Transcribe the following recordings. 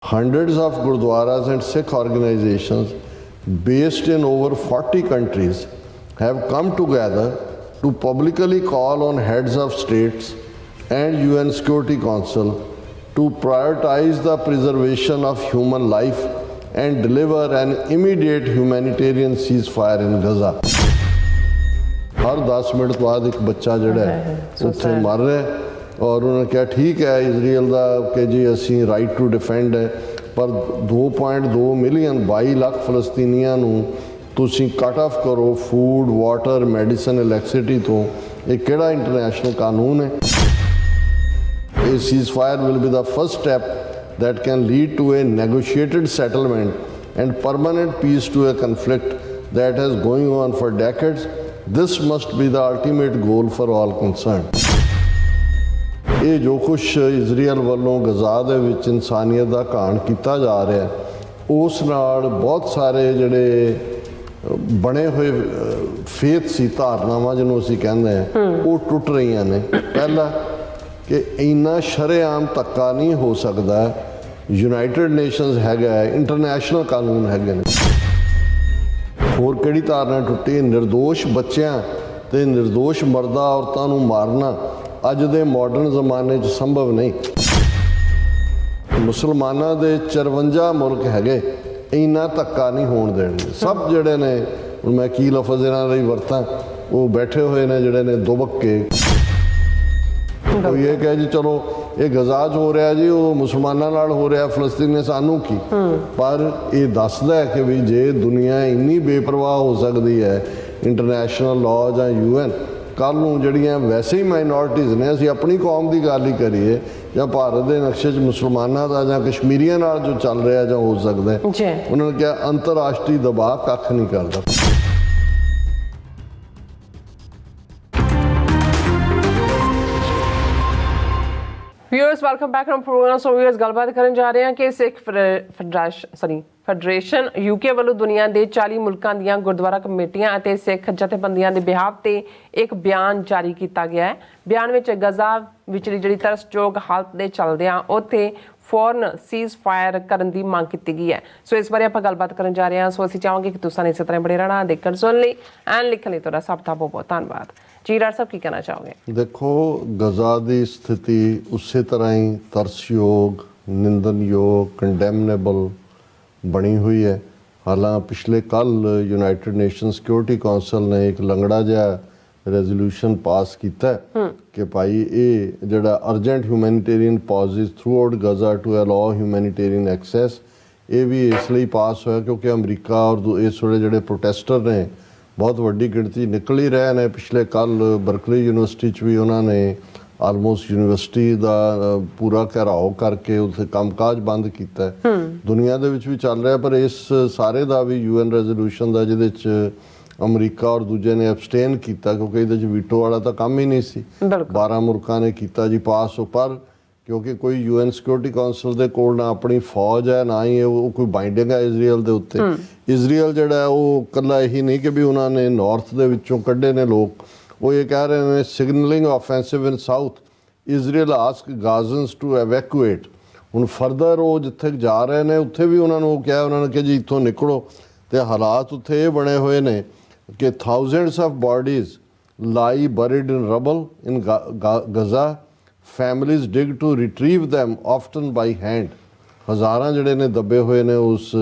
Hundreds of gurdwaras and Sikh organizations based in over 40 countries have come together to publicly call on heads of states and UN Security Council to prioritize the preservation of human life and deliver an immediate humanitarian ceasefire in Gaza. Her 10 minute बाद एक बच्चा जिहड़ा है उत्थे मर रहा है और उन्होंने कहा ठीक है इजराइल का कि जी असी राइट टू डिफेंड है पर 2.2 मिलियन 22 लाख फलस्तीनियां नूं तुसीं कट ऑफ करो फूड वाटर मैडिसन इलैक्ट्रिसिटी तो ये किहड़ा इंटरनेशनल कानून है। A ceasefire will be the first step that can lead to a negotiated settlement and permanent peace to a conflict that has going on for decades. This must be the ultimate goal for all concerned. ਇਹ ਜੋ ਕੁਛ Israel ਵੱਲੋਂ ਗਜ਼ਾ ਦੇ ਵਿੱਚ ਇਨਸਾਨੀਅਤ ਦਾ ਘਾਣ ਕੀਤਾ ਜਾ ਰਿਹਾ ਉਸ ਨਾਲ ਬਹੁਤ ਸਾਰੇ ਜਿਹੜੇ ਬਣੇ ਹੋਏ ਫੇਥ ਸੀ ਧਾਰਨਾਵਾਂ ਜਿਹਨੂੰ ਅਸੀਂ ਕਹਿੰਦੇ ਹਾਂ ਉਹ ਟੁੱਟ ਰਹੀਆਂ ਨੇ। ਪਹਿਲਾ ਕਿ ਇੰਨਾ ਸ਼ਰੇਆਮ ਧੱਕਾ ਨਹੀਂ ਹੋ ਸਕਦਾ, ਯੂਨਾਈਟਿਡ ਨੇਸ਼ਨਸ ਹੈਗਾ, ਇੰਟਰਨੈਸ਼ਨਲ ਕਾਨੂੰਨ ਹੈਗੇ ਨੇ। ਹੋਰ ਕਿਹੜੀ ਧਾਰਨਾ ਟੁੱਟੀ? ਨਿਰਦੋਸ਼ ਬੱਚਿਆਂ ਤੇ ਨਿਰਦੋਸ਼ ਮਰਦਾਂ ਔਰਤਾਂ ਨੂੰ ਮਾਰਨਾ ਅੱਜ ਦੇ ਮਾਡਰਨ ਜ਼ਮਾਨੇ 'ਚ ਸੰਭਵ ਨਹੀਂ। ਮੁਸਲਮਾਨਾਂ ਦੇ 54 ਮੁਲਕ ਹੈਗੇ, ਇੰਨਾ ਧੱਕਾ ਨਹੀਂ ਹੋਣ ਦੇਣਗੇ। ਸਭ ਜਿਹੜੇ ਨੇ ਹੁਣ ਮੈਂ ਕੀ ਲਫ਼ਜ਼ ਇਹਨਾਂ ਲਈ ਵਰਤਾਂ ਉਹ ਬੈਠੇ ਹੋਏ ਨੇ ਜਿਹੜੇ ਨੇ ਦੁਬਕ ਕੇ ਕੋਈ ਇਹ ਕਹੇ ਜੀ ਚਲੋ ਇਹ ਗਜ਼ਾ 'ਚ ਹੋ ਰਿਹਾ ਜੀ ਉਹ ਮੁਸਲਮਾਨਾਂ ਨਾਲ ਹੋ ਰਿਹਾ ਫਲਸਤੀਨ ਨੇ ਸਾਨੂੰ ਕੀ। ਪਰ ਇਹ ਦੱਸਦਾ ਹੈ ਕਿ ਵੀ ਜੇ ਦੁਨੀਆ ਇੰਨੀ ਬੇਪਰਵਾਹ ਹੋ ਸਕਦੀ ਹੈ ਇੰਟਰਨੈਸ਼ਨਲ ਲਾਅ ਜਾਂ UN ਕੱਲ੍ਹ ਨੂੰ ਜਿਹੜੀਆਂ ਵੈਸੇ ਹੀ ਮਾਈਨੋਰਟੀਜ਼ ਨੇ ਅਸੀਂ ਆਪਣੀ ਕੌਮ ਦੀ ਗੱਲ ਹੀ ਕਰੀਏ ਜਾਂ ਭਾਰਤ ਦੇ ਨਕਸ਼ੇ 'ਚ ਮੁਸਲਮਾਨਾਂ ਦਾ ਜਾਂ ਕਸ਼ਮੀਰੀਆਂ ਨਾਲ ਜੋ ਚੱਲ ਰਿਹਾ ਜਾਂ ਹੋ ਸਕਦਾ ਉਹਨਾਂ ਨੇ ਕਿਹਾ ਅੰਤਰਰਾਸ਼ਟਰੀ ਦਬਾਅ ਕੱਖ ਨਹੀਂ ਕਰਦਾ। Viewers welcome back from program. So viewers गलबात करन जा रहे हैं कि सिख ਫੈਡਰੇਸ਼ਨ UK ਵੱਲੋਂ ਦੁਨੀਆ ਦੇ 40 ਮੁਲਕਾਂ ਦੀਆਂ ਗੁਰਦੁਆਰਾ ਕਮੇਟੀਆਂ ਅਤੇ ਸਿੱਖ ਜਥੇਬੰਦੀਆਂ ਦੇ ਬਿਹਾਫ ਤੇ ਇੱਕ ਬਿਆਨ ਜਾਰੀ ਕੀਤਾ ਗਿਆ ਹੈ। ਬਿਆਨ ਵਿੱਚ ਗਜ਼ਾ ਵਿਚਲੀ ਜਿਹੜੀ ਤਰਸਯੋਗ ਹਾਲਤ ਦੇ ਚੱਲਦਿਆਂ ਉੱਥੇ ਫੌਰਨ ਸੀਜ਼ ਫਾਇਰ ਕਰਨ ਦੀ ਮੰਗ ਕੀਤੀ ਗਈ ਹੈ। ਸੋ ਇਸ ਬਾਰੇ ਆਪਾਂ ਗੱਲਬਾਤ ਕਰਨ ਜਾ ਰਹੇ ਹਾਂ। ਸੋ ਅਸੀਂ ਚਾਹਾਂਗੇ ਕਿ ਤੁਸੀਂ ਇਸੇ ਤਰ੍ਹਾਂ ਬੜੇ ਰਹਿਣਾ ਦੇਖਣ ਸੁਣ ਲਈ ਐਂਡ ਲਿਖਣ ਲਈ ਤੁਹਾਡਾ ਸਭ ਦਾ ਬਹੁਤ ਬਹੁਤ ਧੰਨਵਾਦ। ਜੀ ਡਾਕਟਰ ਸਾਹਿਬ ਕੀ ਕਹਿਣਾ ਚਾਹੋਗੇ? ਦੇਖੋ ਗਜ਼ਾ ਦੀ ਸਥਿਤੀ ਉਸੇ ਤਰ੍ਹਾਂ ਹੀ ਤਰਸਯੋਗ ਨਿੰਦਨਯੋਗ ਕੰਡੈਮਨੇਬਲ ਬਣੀ ਹੋਈ ਹੈ। ਹਾਲਾਂਕਿ ਪਿਛਲੇ ਕੱਲ੍ਹ ਯੂਨਾਈਟਿਡ ਨੇਸ਼ਨ ਸਿਕਿਉਰਿਟੀ ਕੌਂਸਲ ਨੇ ਇੱਕ ਲੰਗੜਾ ਜਿਹਾ ਰੈਜ਼ੋਲੂਸ਼ਨ ਪਾਸ ਕੀਤਾ ਕਿ ਭਾਈ ਇਹ ਜਿਹੜਾ urgent humanitarian pauses throughout Gaza to allow humanitarian access ਇਹ ਵੀ ਇਸ ਲਈ ਪਾਸ ਹੋਇਆ ਕਿਉਂਕਿ ਅਮਰੀਕਾ ਔਰ ਇਸ ਵੇਲੇ ਜਿਹੜੇ ਪ੍ਰੋਟੈਸਟਰ ਨੇ ਬਹੁਤ ਵੱਡੀ ਗਿਣਤੀ ਨਿਕਲ ਹੀ ਰਹੇ ਨੇ। ਪਿਛਲੇ ਕੱਲ੍ਹ ਬਰਕਲੀ ਯੂਨੀਵਰਸਿਟੀ 'ਚ ਵੀ ਉਹਨਾਂ ਨੇ ਆਲਮੋਸਟ ਯੂਨੀਵਰਸਿਟੀ ਦਾ ਪੂਰਾ ਘਿਰਾਓ ਕਰਕੇ ਉੱਥੇ ਕੰਮਕਾਜ ਬੰਦ ਕੀਤਾ। ਦੁਨੀਆ ਦੇ ਵਿੱਚ ਵੀ ਚੱਲ ਰਿਹਾ ਪਰ ਇਸ ਸਾਰੇ ਦਾ ਵੀ UN ਰੈਜ਼ੋਲੂਸ਼ਨ ਦਾ ਜਿਹਦੇ 'ਚ ਅਮਰੀਕਾ ਔਰ ਦੂਜੇ ਨੇ ਐਬਸਟੇਨ ਕੀਤਾ ਕਿਉਂਕਿ ਇਹਦੇ 'ਚ ਵੀਟੋ ਵਾਲਾ ਤਾਂ ਕੰਮ ਹੀ ਨਹੀਂ ਸੀ। 12 ਮੁਲਕਾਂ ਨੇ ਕੀਤਾ ਜੀ ਪਾਸ। ਪਰ ਕਿਉਂਕਿ ਕੋਈ UN ਸਿਕਿਉਰਿਟੀ ਕੌਂਸਲ ਦੇ ਕੋਲ ਨਾ ਆਪਣੀ ਫੌਜ ਹੈ ਨਾ ਹੀ ਉਹ ਕੋਈ ਬਾਈਂਡਿੰਗ ਹੈ ਇਜ਼ਰਾਈਲ ਦੇ ਉੱਤੇ। ਇਜ਼ਰਾਈਲ ਜਿਹੜਾ ਉਹ ਇਕੱਲਾ ਇਹੀ ਨਹੀਂ ਕਿ ਵੀ ਉਹਨਾਂ ਨੇ ਨਾਰਥ ਦੇ ਵਿੱਚੋਂ ਕੱਢੇ ਨੇ ਲੋਕ, ਉਹ ਇਹ ਕਹਿ ਰਹੇ ਨੇ signaling offensive in south Israel ask Gazans to evacuate. ਹੁਣ ਫਰਦਰ ਉਹ ਜਿੱਥੇ ਜਾ ਰਹੇ ਨੇ ਉੱਥੇ ਵੀ ਉਹਨਾਂ ਨੂੰ ਕਿਹਾ, ਉਹਨਾਂ ਨੇ ਕਿ ਜੀ ਇੱਥੋਂ ਨਿਕਲੋ। ਅਤੇ ਹਾਲਾਤ ਉੱਥੇ ਇਹ ਬਣੇ ਹੋਏ ਨੇ ਕਿ thousands of bodies lie buried in rubble in Gaza families dig to retrieve them often by hand. ਹਜ਼ਾਰਾਂ ਜਿਹੜੇ ਨੇ ਦੱਬੇ ਹੋਏ ਨੇ ਉਸ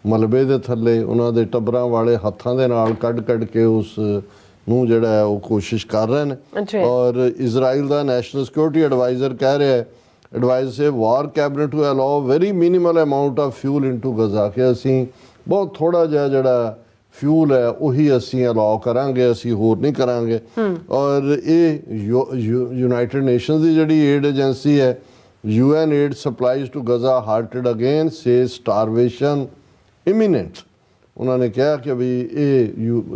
ਮਲਬੇ ਦੇ ਥੱਲੇ, ਉਹਨਾਂ ਦੇ ਟੱਬਰਾਂ ਵਾਲੇ ਹੱਥਾਂ ਦੇ ਨਾਲ ਕੱਢ ਕੇ ਉਸ ਨੂੰ ਜਿਹੜਾ ਹੈ ਉਹ ਕੋਸ਼ਿਸ਼ ਕਰ ਰਹੇ ਨੇ। ਔਰ ਇਜ਼ਰਾਈਲ ਦਾ ਨੈਸ਼ਨਲ ਸਿਕਿਉਰਿਟੀ ਐਡਵਾਈਜ਼ਰ ਕਹਿ ਰਿਹਾ ਹੈ adviser says war cabinet to allow very minimal amount of fuel into Gaza ਕਿ ਅਸੀਂ ਬਹੁਤ ਥੋੜ੍ਹਾ ਜਿਹਾ ਜਿਹੜਾ ਫਿਊਲ ਹੈ ਉਹੀ ਅਸੀਂ ਅਲਾਓ ਕਰਾਂਗੇ, ਅਸੀਂ ਹੋਰ ਨਹੀਂ ਕਰਾਂਗੇ। ਔਰ ਇਹ ਯੂਨਾਈਟਿਡ ਨੇਸ਼ਨਸ ਦੀ ਜਿਹੜੀ ਏਡ ਏਜੰਸੀ ਹੈ UN aid supplies to Gaza halted again says starvation imminent. ਉਹਨਾਂ ਨੇ ਕਿਹਾ ਕਿ ਵੀ ਇਹ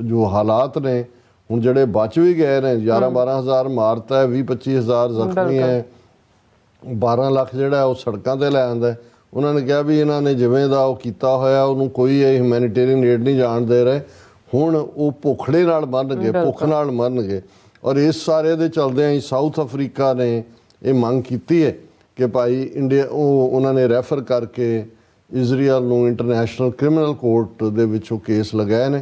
ਜੋ ਹਾਲਾਤ ਨੇ ਹੁਣ ਜਿਹੜੇ ਬਚ ਵੀ ਗਏ ਨੇ 11-12 ਹਜ਼ਾਰ ਮਾਰਤਾ ਹੈ, 20-25 ਹਜ਼ਾਰ ਜ਼ਖਮੀ ਹੈ, 12 ਲੱਖ ਜਿਹੜਾ ਉਹ ਸੜਕਾਂ 'ਤੇ ਲੈ ਆਉਂਦਾ। ਉਹਨਾਂ ਨੇ ਕਿਹਾ ਵੀ ਇਹਨਾਂ ਨੇ ਜਿਵੇਂ ਦਾ ਉਹ ਕੀਤਾ ਹੋਇਆ ਉਹਨੂੰ ਕੋਈ ਇਹ ਹਿਊਮੈਨੀਟੇਰੀਅਨ ਏਡ ਨਹੀਂ ਜਾਣ ਦੇ ਰਹੇ। ਹੁਣ ਉਹ ਭੁੱਖੜੇ ਨਾਲ ਮਰਨਗੇ, ਭੁੱਖ ਨਾਲ ਮਰਨਗੇ। ਔਰ ਇਸ ਸਾਰੇ ਦੇ ਚਲਦਿਆਂ ਹੀ ਸਾਊਥ ਅਫਰੀਕਾ ਨੇ ਇਹ ਮੰਗ ਕੀਤੀ ਹੈ ਕਿ ਭਾਈ ਇੰਡੀਆ ਉਹਨਾਂ ਨੇ ਰੈਫਰ ਕਰਕੇ ਇਜ਼ਰਾਈਲ ਨੂੰ ਇੰਟਰਨੈਸ਼ਨਲ ਕ੍ਰਿਮੀਨਲ ਕੋਰਟ ਦੇ ਵਿੱਚ ਉਹ ਕੇਸ ਲਗਾਏ ਨੇ।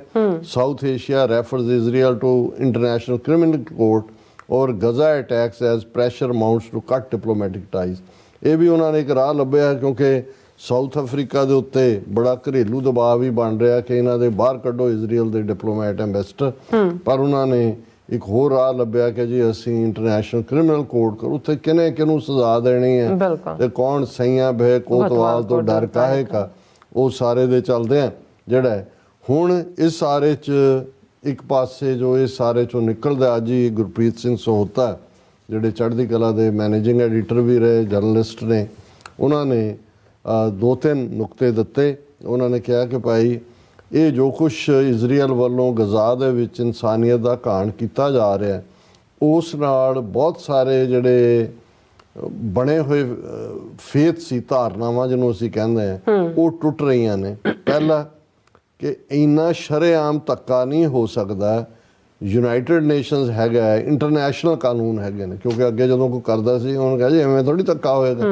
South Asia refers Israel to International Criminal Court over Gaza attacks as pressure mounts to cut diplomatic ties. ਇਹ ਵੀ ਉਹਨਾਂ ਨੇ ਇੱਕ ਰਾਹ ਲੱਭਿਆ ਕਿਉਂਕਿ ਸਾਊਥ ਅਫਰੀਕਾ ਦੇ ਉੱਤੇ ਬੜਾ ਘਰੇਲੂ ਦਬਾਅ ਵੀ ਬਣ ਰਿਹਾ ਕਿ ਇਹਨਾਂ ਦੇ ਬਾਹਰ ਕੱਢੋ ਇਜ਼ਰਾਈਲ ਦੇ ਡਿਪਲੋਮੈਟ ਐਂਬੈਸਡਰ, ਪਰ ਉਹਨਾਂ ਨੇ ਇੱਕ ਹੋਰ ਰਾਹ ਲੱਭਿਆ ਕਿ ਜੀ ਅਸੀਂ ਇੰਟਰਨੈਸ਼ਨਲ ਕ੍ਰਿਮੀਨਲ ਕੋਰਟ ਕਰ ਉੱਥੇ ਕਿਹਨੂੰ ਸਜ਼ਾ ਦੇਣੀ ਹੈ ਤੇ ਕੌਣ ਸਈਆਂ ਬਹਿ ਕੋਤਵਾਲ ਤੋਂ ਡਰ ਕਾਹੇ ਕਾ, ਉਹ ਸਾਰੇ ਦੇ ਚੱਲਦੇ ਆ। ਜਿਹੜਾ ਹੁਣ ਇਸ ਸਾਰੇ 'ਚ ਇੱਕ ਪਾਸੇ ਜੋ ਇਸ ਸਾਰੇ 'ਚੋਂ ਨਿਕਲਦਾ, ਅੱਜ ਹੀ ਗੁਰਪ੍ਰੀਤ ਸਿੰਘ ਸਹੋਤਾ ਜਿਹੜੇ ਚੜ੍ਹਦੀ ਕਲਾ ਦੇ ਮੈਨੇਜਿੰਗ ਐਡੀਟਰ ਵੀ ਰਹੇ, ਜਰਨਲਿਸਟ ਨੇ, ਉਹਨਾਂ ਨੇ 2-3 ਨੁਕਤੇ ਦਿੱਤੇ। ਉਹਨਾਂ ਨੇ ਕਿਹਾ ਕਿ ਭਾਈ ਇਹ ਜੋ ਕੁਛ ਇਜ਼ਰਾਈਲ ਵੱਲੋਂ ਗਜ਼ਾ ਦੇ ਵਿੱਚ ਇਨਸਾਨੀਅਤ ਦਾ ਘਾਣ ਕੀਤਾ ਜਾ ਰਿਹਾ, ਉਸ ਨਾਲ ਬਹੁਤ ਸਾਰੇ ਜਿਹੜੇ ਬਣੇ ਹੋਏ ਫੇਥ ਸੀ, ਧਾਰਨਾਵਾਂ ਜਿਹਨੂੰ ਅਸੀਂ ਕਹਿੰਦੇ ਹਾਂ, ਉਹ ਟੁੱਟ ਰਹੀਆਂ ਨੇ। ਪਹਿਲਾ ਕਿ ਇੰਨਾ ਸ਼ਰੇਆਮ ਧੱਕਾ ਨਹੀਂ ਹੋ ਸਕਦਾ। ਯੂਨਾਈਟਿਡ ਨੇਸ਼ਨਸ ਹੈਗਾ, ਇੰਟਰਨੈਸ਼ਨਲ ਕਾਨੂੰਨ ਹੈਗੇ ਨੇ, ਕਿਉਂਕਿ ਅੱਗੇ ਜਦੋਂ ਕੋਈ ਕਰਦਾ ਸੀ ਉਹਨੂੰ ਕਿਹਾ ਜੀ ਐਵੇਂ ਥੋੜ੍ਹੀ ਧੱਕਾ ਹੋਏਗਾ,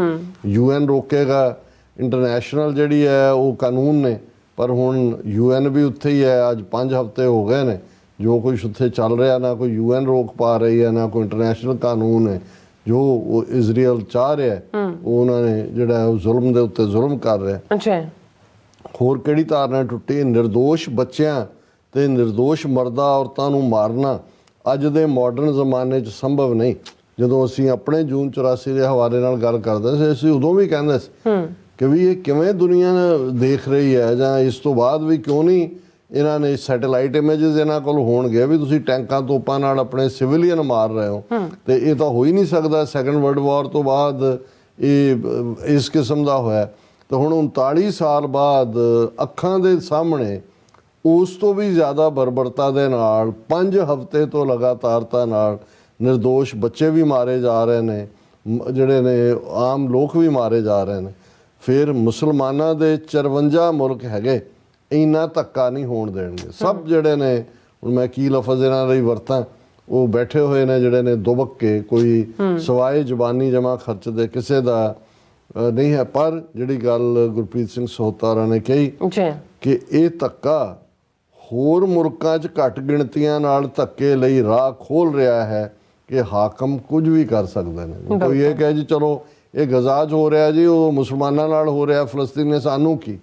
UN ਰੋਕੇਗਾ, ਇੰਟਰਨੈਸ਼ਨਲ ਜਿਹੜੀ ਹੈ ਉਹ ਕਾਨੂੰਨ ਨੇ। ਪਰ ਹੁਣ UN ਵੀ ਉੱਥੇ ਹੀ ਹੈ। ਅੱਜ 5 ਹਫ਼ਤੇ ਹੋ ਗਏ ਨੇ ਜੋ ਕੁਛ ਉੱਥੇ ਚੱਲ ਰਿਹਾ, ਨਾ ਕੋਈ UN ਰੋਕ ਪਾ ਰਹੀ ਹੈ, ਨਾ ਕੋਈ ਇੰਟਰਨੈਸ਼ਨਲ ਕਾਨੂੰਨ ਹੈ। ਜੋ ਉਹ ਇਜ਼ਰਾਈਲ ਚਾਹ ਰਿਹਾ ਉਹ ਉਹਨਾਂ ਨੇ ਜਿਹੜਾ ਉਹ ਜ਼ੁਲਮ ਦੇ ਉੱਤੇ ਜ਼ੁਲਮ ਕਰ ਰਿਹਾ। ਹੋਰ ਕਿਹੜੀ ਧਾਰਨਾ ਟੁੱਟੀ? ਨਿਰਦੋਸ਼ ਬੱਚਿਆਂ ਤੇ ਨਿਰਦੋਸ਼ ਮਰਦਾਂ ਔਰਤਾਂ ਨੂੰ ਮਾਰਨਾ ਅੱਜ ਦੇ ਮਾਡਰਨ ਜ਼ਮਾਨੇ 'ਚ ਸੰਭਵ ਨਹੀਂ। ਜਦੋਂ ਅਸੀਂ ਆਪਣੇ ਜੂਨ 84 ਦੇ ਹਵਾਲੇ ਨਾਲ ਗੱਲ ਕਰਦੇ ਸੀ, ਅਸੀਂ ਉਦੋਂ ਵੀ ਕਹਿੰਦੇ ਸੀ ਕਿ ਵੀ ਇਹ ਕਿਵੇਂ ਦੁਨੀਆ ਦੇਖ ਰਹੀ ਹੈ, ਜਾਂ ਇਸ ਤੋਂ ਬਾਅਦ ਵੀ ਕਿਉਂ ਨਹੀਂ ਇਹਨਾਂ ਨੇ ਸੈਟੇਲਾਈਟ ਇਮੇਜਸ ਇਹਨਾਂ ਕੋਲ ਹੋਣਗੇ ਵੀ ਤੁਸੀਂ ਟੈਂਕਾਂ ਤੋਪਾਂ ਨਾਲ ਆਪਣੇ ਸਿਵਿਲੀਅਨ ਮਾਰ ਰਹੇ ਹੋ, ਤੇ ਇਹ ਤਾਂ ਹੋ ਹੀ ਨਹੀਂ ਸਕਦਾ। ਸੈਕੰਡ ਵਰਲਡ ਵਾਰ ਤੋਂ ਬਾਅਦ ਇਹ ਇਸ ਕਿਸਮ ਦਾ ਹੋਇਆ, ਤੇ ਹੁਣ 39 ਸਾਲ ਬਾਅਦ ਅੱਖਾਂ ਦੇ ਸਾਹਮਣੇ ਉਸ ਤੋਂ ਵੀ ਜ਼ਿਆਦਾ ਬਰਬਰਤਾ ਦੇ ਨਾਲ 5 ਹਫ਼ਤੇ ਤੋਂ ਲਗਾਤਾਰਤਾ ਨਾਲ ਨਿਰਦੋਸ਼ ਬੱਚੇ ਵੀ ਮਾਰੇ ਜਾ ਰਹੇ ਨੇ, ਜਿਹੜੇ ਨੇ ਆਮ ਲੋਕ ਵੀ ਮਾਰੇ ਜਾ ਰਹੇ ਨੇ। ਫਿਰ ਮੁਸਲਮਾਨਾਂ ਦੇ 54 ਮੁਲਕ ਹੈਗੇ, ਇੰਨਾ ਧੱਕਾ ਨਹੀਂ ਹੋਣ ਦੇਣਗੇ। ਸਭ ਜਿਹੜੇ ਨੇ, ਹੁਣ ਮੈਂ ਕੀ ਲਫ਼ਜ਼ ਇਹਨਾਂ ਲਈ ਵਰਤਾਂ, ਉਹ ਬੈਠੇ ਹੋਏ ਨੇ ਜਿਹੜੇ ਨੇ ਦੁਬਕ ਕੇ, ਕੋਈ ਸਵਾਏ ਜ਼ਬਾਨੀ ਜਮਾ ਖਰਚ ਦੇ ਕਿਸੇ ਦਾ ਨਹੀਂ ਹੈ। ਪਰ ਜਿਹੜੀ ਗੱਲ ਗੁਰਪ੍ਰੀਤ ਸਿੰਘ ਸਹੋਤਾ ਹੋਰਾਂ ਨੇ ਕਹੀ ਕਿ ਇਹ ਧੱਕਾ ਹੋਰ ਮੁਲਕਾਂ 'ਚ ਘੱਟ ਗਿਣਤੀਆਂ ਨਾਲ ਧੱਕੇ ਲਈ ਰਾਹ ਖੋਲ੍ਹ ਰਿਹਾ ਹੈ ਕਿ ਹਾਕਮ ਕੁਝ ਵੀ ਕਰ ਸਕਦੇ ਨੇ। ਕੋਈ ਇਹ ਕਹੇ ਜੀ ਚਲੋ ਇਹ ਗਜ਼ਾ 'ਚ ਹੋ ਰਿਹਾ ਜੀ, ਉਹ ਮੁਸਲਮਾਨਾਂ ਨਾਲ ਹੋ ਰਿਹਾ, ਫਲਸਤੀਨ ਨੇ ਸਾਨੂੰ ਕੀ।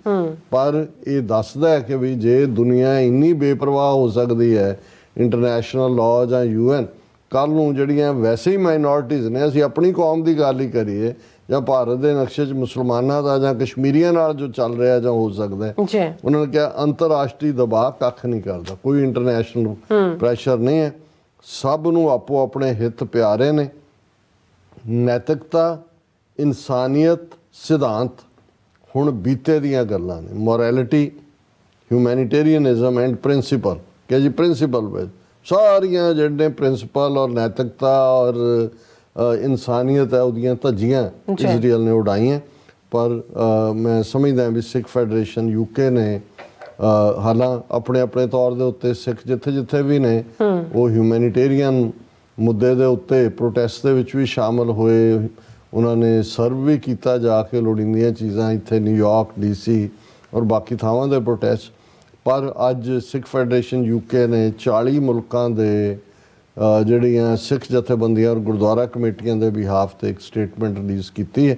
ਪਰ ਇਹ ਦੱਸਦਾ ਹੈ ਕਿ ਵੀ ਜੇ ਦੁਨੀਆ ਇੰਨੀ ਬੇਪਰਵਾਹ ਹੋ ਸਕਦੀ ਹੈ, ਇੰਟਰਨੈਸ਼ਨਲ ਲਾਅ ਜਾਂ UN, ਕੱਲ੍ਹ ਨੂੰ ਜਿਹੜੀਆਂ ਵੈਸੇ ਹੀ ਮਾਈਨੋਰਟੀਜ਼ ਨੇ, ਅਸੀਂ ਆਪਣੀ ਕੌਮ ਦੀ ਗੱਲ ਹੀ ਕਰੀਏ ਜਾਂ ਭਾਰਤ ਦੇ ਨਕਸ਼ੇ 'ਚ ਮੁਸਲਮਾਨਾਂ ਦਾ ਜਾਂ ਕਸ਼ਮੀਰੀਆਂ ਨਾਲ ਜੋ ਚੱਲ ਰਿਹਾ ਜਾਂ ਹੋ ਸਕਦਾ, ਉਹਨਾਂ ਨੇ ਕਿਹਾ ਅੰਤਰਰਾਸ਼ਟਰੀ ਦਬਾਅ ਕੱਖ ਨਹੀਂ ਕਰਦਾ, ਕੋਈ ਇੰਟਰਨੈਸ਼ਨਲ ਪ੍ਰੈਸ਼ਰ ਨਹੀਂ ਹੈ। ਸਭ ਨੂੰ ਆਪੋ ਆਪਣੇ ਹਿੱਤ ਪਿਆਰੇ ਨੇ। ਨੈਤਿਕਤਾ, ਇਨਸਾਨੀਅਤ, ਸਿਧਾਂਤ ਹੁਣ ਬੀਤੇ ਦੀਆਂ ਗੱਲਾਂ ਨੇ। ਮੋਰੈਲਿਟੀ, ਹਿਊਮੈਨੀਟੇਰੀਅਨਿਜ਼ਮ ਐਂਡ ਪ੍ਰਿੰਸੀਪਲ, ਕਿ ਜੀ ਪ੍ਰਿੰਸੀਪਲ ਵਿੱਚ ਸਾਰੀਆਂ ਜਿਹੜੇ ਪ੍ਰਿੰਸੀਪਲ ਔਰ ਨੈਤਿਕਤਾ ਔਰ ਇਨਸਾਨੀਅਤ ਹੈ, ਉਹਦੀਆਂ ਧੱਜੀਆਂ ਇਜ਼ਰਾਈਲ ਨੇ ਉਡਾਈਆਂ। ਪਰ ਮੈਂ ਸਮਝਦਾ ਵੀ ਸਿੱਖ ਫੈਡਰੇਸ਼ਨ UK ਨੇ ਹਾਲਾਂ ਆਪਣੇ ਆਪਣੇ ਤੌਰ ਦੇ ਉੱਤੇ ਸਿੱਖ ਜਿੱਥੇ ਜਿੱਥੇ ਵੀ ਨੇ ਉਹ ਹਿਊਮੈਨੀਟੇਰੀਅਨ ਮੁੱਦੇ ਦੇ ਉੱਤੇ ਪ੍ਰੋਟੈਸਟ ਦੇ ਵਿੱਚ ਵੀ ਸ਼ਾਮਲ ਹੋਏ। ਉਹਨਾਂ ਨੇ ਸਰਵ ਵੀ ਕੀਤਾ ਜਾ ਕੇ ਲੋੜੀਂਦੀਆਂ ਚੀਜ਼ਾਂ, ਇੱਥੇ ਨਿਊਯਾਰਕ, DC ਔਰ ਬਾਕੀ ਥਾਵਾਂ ਦੇ ਪ੍ਰੋਟੈਸਟ। ਪਰ ਅੱਜ ਸਿੱਖ ਫੈਡਰੇਸ਼ਨ UK ਨੇ 40 ਮੁਲਕਾਂ ਦੇ ਜਿਹੜੀਆਂ ਸਿੱਖ ਜਥੇਬੰਦੀਆਂ ਔਰ ਗੁਰਦੁਆਰਾ ਕਮੇਟੀਆਂ ਦੇ ਬਿਹਾਫ ਤੇ ਇੱਕ ਸਟੇਟਮੈਂਟ ਰਿਲੀਜ਼ ਕੀਤੀ ਹੈ।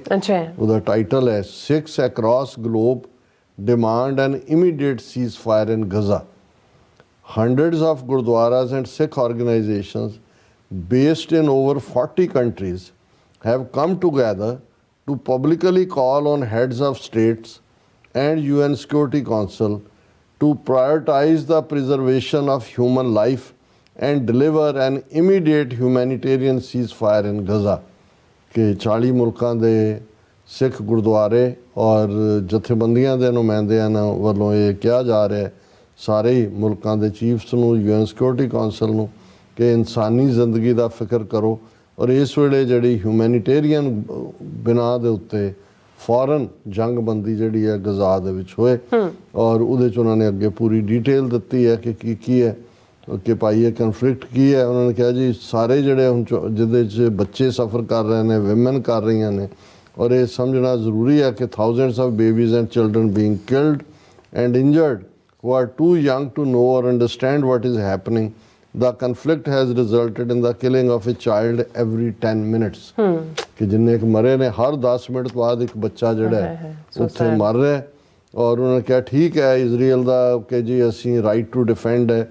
ਉਹਦਾ ਟਾਈਟਲ ਹੈ Sikhs across globe demand an immediate ceasefire in Gaza. Hundreds of gurdwaras and Sikh organizations based in over 40 countries have come together to publicly call on heads of states and UN Security Council to prioritize the preservation of human life and deliver an immediate humanitarian ceasefire in Gaza. ਕਿ 40 ਮੁਲਕਾਂ ਦੇ ਸਿੱਖ ਗੁਰਦੁਆਰੇ ਔਰ ਜਥੇਬੰਦੀਆਂ ਦੇ ਨੁਮਾਇੰਦਿਆਂ ਵੱਲੋਂ ਇਹ ਕਿਹਾ ਜਾ ਰਿਹਾ ਸਾਰੇ ਹੀ ਮੁਲਕਾਂ ਦੇ ਚੀਫਸ ਨੂੰ, UN ਸਿਕਿਉਰਿਟੀ ਕੌਂਸਲ ਨੂੰ, ਕਿ ਇਨਸਾਨੀ ਜ਼ਿੰਦਗੀ ਦਾ ਫਿਕਰ ਕਰੋ। ਔਰ ਇਸ ਵੇਲੇ ਜਿਹੜੀ ਹਿਊਮੈਨੀਟੇਰੀਅਨ ਬਿਨਾਂ ਦੇ ਉੱਤੇ ਫੌਰਨ ਜੰਗਬੰਦੀ ਜਿਹੜੀ ਹੈ ਗਜ਼ਾ ਦੇ ਵਿੱਚ ਹੋਏ। ਔਰ ਉਹਦੇ 'ਚ ਉਹਨਾਂ ਨੇ ਅੱਗੇ ਪੂਰੀ ਡਿਟੇਲ ਦਿੱਤੀ ਹੈ ਕਿ ਕੀ ਹੈ ਕਿ ਭਾਈ ਇਹ ਕਨਫਲਿਕਟ ਕੀ ਹੈ। ਉਹਨਾਂ ਨੇ ਕਿਹਾ ਜੀ ਸਾਰੇ ਜਿਹੜੇ ਹੁਣ ਜਿਹਦੇ 'ਚ ਬੱਚੇ ਸਫਰ ਕਰ ਰਹੇ ਨੇ, ਵਿਮਨ ਕਰ ਰਹੀਆਂ ਨੇ, और ये समझना ज़रूरी है कि thousands of babies and children being killed and injured who are too young to know or understand what is happening. The conflict has resulted in the killing of a child every 10 minutes. कि जिन्ने एक मरे ने हर 10 minute बाद एक बच्चा जड़ा है उत्थे मर रहा है और उन्होंने कहा ठीक है इजराइल का कि जी असी राइट टू डिफेंड है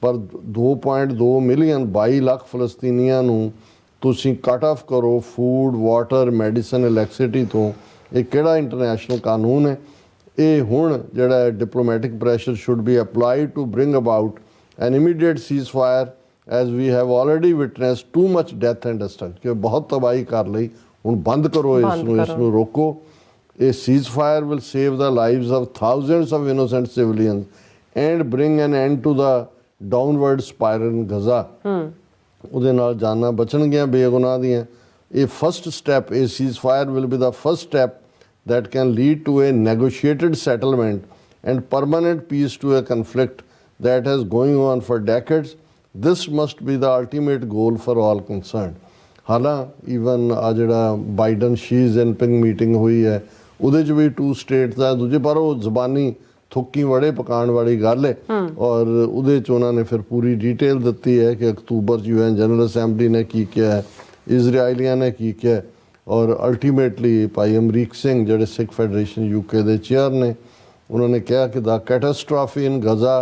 पर 2.2 मिलियन 22 ਲੱਖ ਫਲਸਤੀਨੀਆਂ ਨੂੰ ਤੁਸੀਂ ਕੱਟ ਆਫ ਕਰੋ ਫੂਡ ਵਾਟਰ ਮੈਡੀਸਨ ਇਲੈਕਟ੍ਰਿਸਿਟੀ ਤੋਂ ਇਹ ਕਿਹੜਾ ਇੰਟਰਨੈਸ਼ਨਲ ਕਾਨੂੰਨ ਹੈ ਇਹ ਹੁਣ ਜਿਹੜਾ diplomatic pressure should be applied to bring about an immediate ceasefire as we have already witness too much death and destruction ਕਿ ਬਹੁਤ ਤਬਾਹੀ ਕਰ ਲਈ ਹੁਣ ਬੰਦ ਕਰੋ ਇਸ ਨੂੰ ਰੋਕੋ ਇਹ ceasefire will save the lives of thousands of innocent civilians and bring an end to the downward spiral in Gaza ਉਹਦੇ ਨਾਲ ਜਾਨਾਂ ਬਚਣਗੀਆਂ ਬੇਗੁਨਾਹ ਦੀਆਂ ਇਹ ਫਸਟ ਸਟੈਪ ਇਹ ceasefire will be the first step that can lead to a negotiated settlement and permanent peace to a conflict that has going on for decades. This must be the ultimate goal for all concerned. हाला even ਆ ਜਿਹੜਾ Biden Shri Jinping meeting ਹੋਈ ਹੈ ਉਹਦੇ 'ਚ ਵੀ 2 states ਦਾ ਦੂਜੇ ਪਰ ਉਹ ਜ਼ਬਾਨੀ ਥੁੱਕੀ ਵੜੇ ਪਕਾਉਣ ਵਾਲੀ ਗੱਲ ਹੈ ਔਰ ਉਹਦੇ 'ਚ ਉਹਨਾਂ ਨੇ ਫਿਰ ਪੂਰੀ ਡਿਟੇਲ ਦਿੱਤੀ ਹੈ ਕਿ ਅਕਤੂਬਰ 'ਚ UN ਜਨਰਲ ਅਸੈਂਬਲੀ ਨੇ ਕੀ ਕਿਹਾ ਹੈ ਇਜ਼ਰਾਈਲੀਆਂ ਨੇ ਕੀ ਕਿਹਾ ਹੈ और अल्टीमेटली भाई अमरीक सिंह जोड़े सिख फैडरेशन UK के चेयर ने उन्होंने कहा कि the catastrophe in Gaza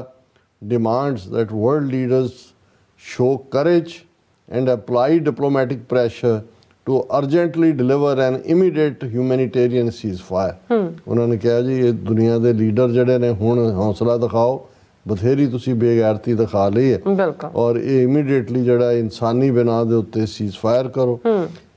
demands that world leaders show courage and apply diplomatic pressure to urgently deliver an immediate humanitarian ceasefire उन्होंने कहा जी ये दुनिया के लीडर जोड़े ने हुण हौसला दिखाओ बथेरी तुसी बेगैरती दिखा ली है और ये इमीडिएटली जोड़ा इंसानी बिना के उत्ते सीज फायर करो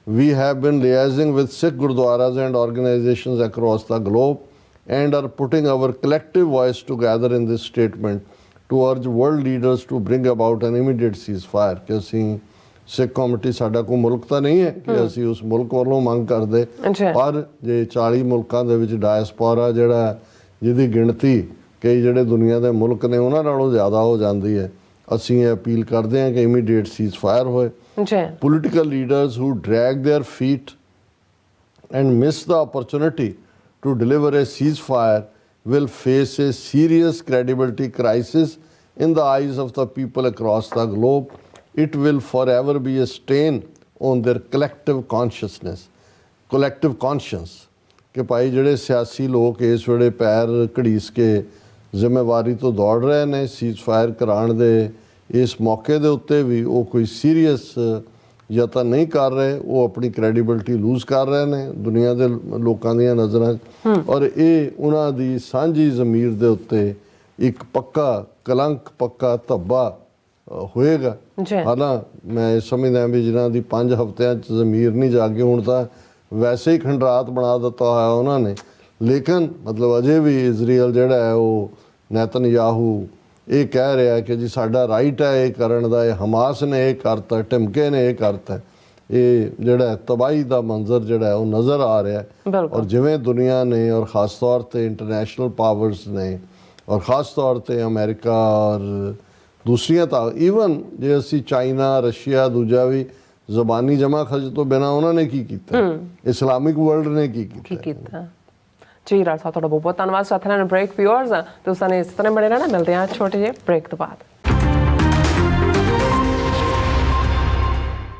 We have been liaising with Sikh gurdwaras and organizations across the globe and are putting our collective voice together in this statement to urge world leaders to bring about an immediate ceasefire. कि ਅਸੀਂ ਸਿੱਖ committee ਸਾਡਾ ਕੋਈ ਮੁਲਕ ਤਾਂ ਨਹੀਂ ਹੈ ਕਿ ਅਸੀਂ ਉਸ ਮੁਲਕ ਵੱਲੋਂ ਮੰਗ ਕਰਦੇ ਪਰ ਜੇ 40 ਮੁਲਕਾਂ ਦੇ ਵਿੱਚ ਡਾਇਸਪੋਰਾ ਜਿਹੜਾ ਜਿਹਦੀ ਗਿਣਤੀ ਕਈ ਜਿਹੜੇ ਦੁਨੀਆ ਦੇ ਮੁਲਕ ਨੇ ਉਹਨਾਂ ਨਾਲੋਂ ਜ਼ਿਆਦਾ ਹੋ ਜਾਂਦੀ ਹੈ ਅਸੀਂ ਇਹ ਅਪੀਲ ਕਰਦੇ ਹਾਂ ਕਿ ਇਮੀਡੀਏਟ ਸੀਜ਼ਫਾਇਰ ਹੋਏ Political leaders who drag their feet and miss the opportunity to deliver a ceasefire will face a serious credibility crisis in the eyes of the people across the globe. It will forever be a stain on their collective consciousness, collective conscience. कि भाई ਜਿਹੜੇ ਸਿਆਸੀ ਲੋਕ ਇਸ ਵੇਲੇ ਪੈਰ ਘੜੀਸ ਕੇ ਜ਼ਿੰਮੇਵਾਰੀ ਤੋਂ ਦੌੜ ਰਹੇ ਨੇ ਸੀਜ਼ਫਾਇਰ ਕਰਾਉਣ ਦੇ ਇਸ ਮੌਕੇ ਦੇ ਉੱਤੇ ਵੀ ਉਹ ਕੋਈ ਸੀਰੀਅਸ ਜਾਂ ਤਾਂ ਨਹੀਂ ਕਰ ਰਹੇ ਉਹ ਆਪਣੀ ਕ੍ਰੈਡੀਬਿਲਿਟੀ ਲੂਜ਼ ਕਰ ਰਹੇ ਨੇ ਦੁਨੀਆ ਦੇ ਲੋਕਾਂ ਦੀਆਂ ਨਜ਼ਰਾਂ 'ਚ ਔਰ ਇਹ ਉਹਨਾਂ ਦੀ ਸਾਂਝੀ ਜ਼ਮੀਰ ਦੇ ਉੱਤੇ ਇੱਕ ਪੱਕਾ ਕਲੰਕ ਪੱਕਾ ਧੱਬਾ ਹੋਏਗਾ ਹਾਲਾਂ ਮੈਂ ਸਮਝਦਾ ਵੀ ਜਿਹਨਾਂ ਦੀ 5 ਹਫ਼ਤਿਆਂ 'ਚ ਜ਼ਮੀਰ ਨਹੀਂ ਜਾਗੇ ਹੁਣ ਤਾਂ ਵੈਸੇ ਹੀ ਖੰਡਰਾਤ ਬਣਾ ਦਿੱਤਾ ਹੋਇਆ ਉਹਨਾਂ ਨੇ ਲੇਕਿਨ ਮਤਲਬ ਅਜੇ ਵੀ ਇਜ਼ਰਾਈਲ ਜਿਹੜਾ ਹੈ ਉਹ ਨੈਤਨਯਾਹੂ ਇਹ ਕਹਿ ਰਿਹਾ ਕਿ ਜੀ ਸਾਡਾ ਰਾਈਟ ਹੈ ਇਹ ਕਰਨ ਦਾ ਇਹ ਹਮਾਸ ਨੇ ਇਹ ਕਰਤਾ ਢਿਮਕੇ ਨੇ ਇਹ ਕਰਤਾ ਇਹ ਜਿਹੜਾ ਤਬਾਹੀ ਦਾ ਮੰਜ਼ਰ ਜਿਹੜਾ ਉਹ ਨਜ਼ਰ ਆ ਰਿਹਾ ਔਰ ਜਿਵੇਂ ਦੁਨੀਆ ਨੇ ਔਰ ਖਾਸ ਤੌਰ ਤੇ ਇੰਟਰਨੈਸ਼ਨਲ ਪਾਵਰਸ ਨੇ ਔਰ ਖਾਸ ਤੌਰ ਤੇ ਅਮਰੀਕਾ ਔਰ ਦੂਸਰੀਆਂ ਤਾਂ ਈਵਨ ਜੇ ਅਸੀਂ ਚਾਈਨਾ ਰਸ਼ੀਆ ਦੂਜਾ ਵੀ ਜ਼ਬਾਨੀ ਜਮਾ ਖਰਚ ਤੋਂ ਬਿਨਾਂ ਉਹਨਾਂ ਨੇ ਕੀ ਕੀਤਾ ਇਸਲਾਮਿਕ ਵਰਲਡ ਨੇ ਕੀ ਕੀਤਾ ਜੀ ਰਾਜ ਸਾਹਿਬ ਤੁਹਾਡਾ ਬਹੁਤ ਬਹੁਤ ਧੰਨਵਾਦ ਸਾਥ ਨਾਲ ਬ੍ਰੇਕ ਵਿਊਅਰਸ ਤੁਸੀਂ ਇਸ ਤਰ੍ਹਾਂ ਬਣੇ ਰਹਿਣਾ ਮਿਲਦੇ ਹਾਂ ਛੋਟੇ ਜਿਹੇ ਬ੍ਰੇਕ ਤੋਂ ਬਾਅਦ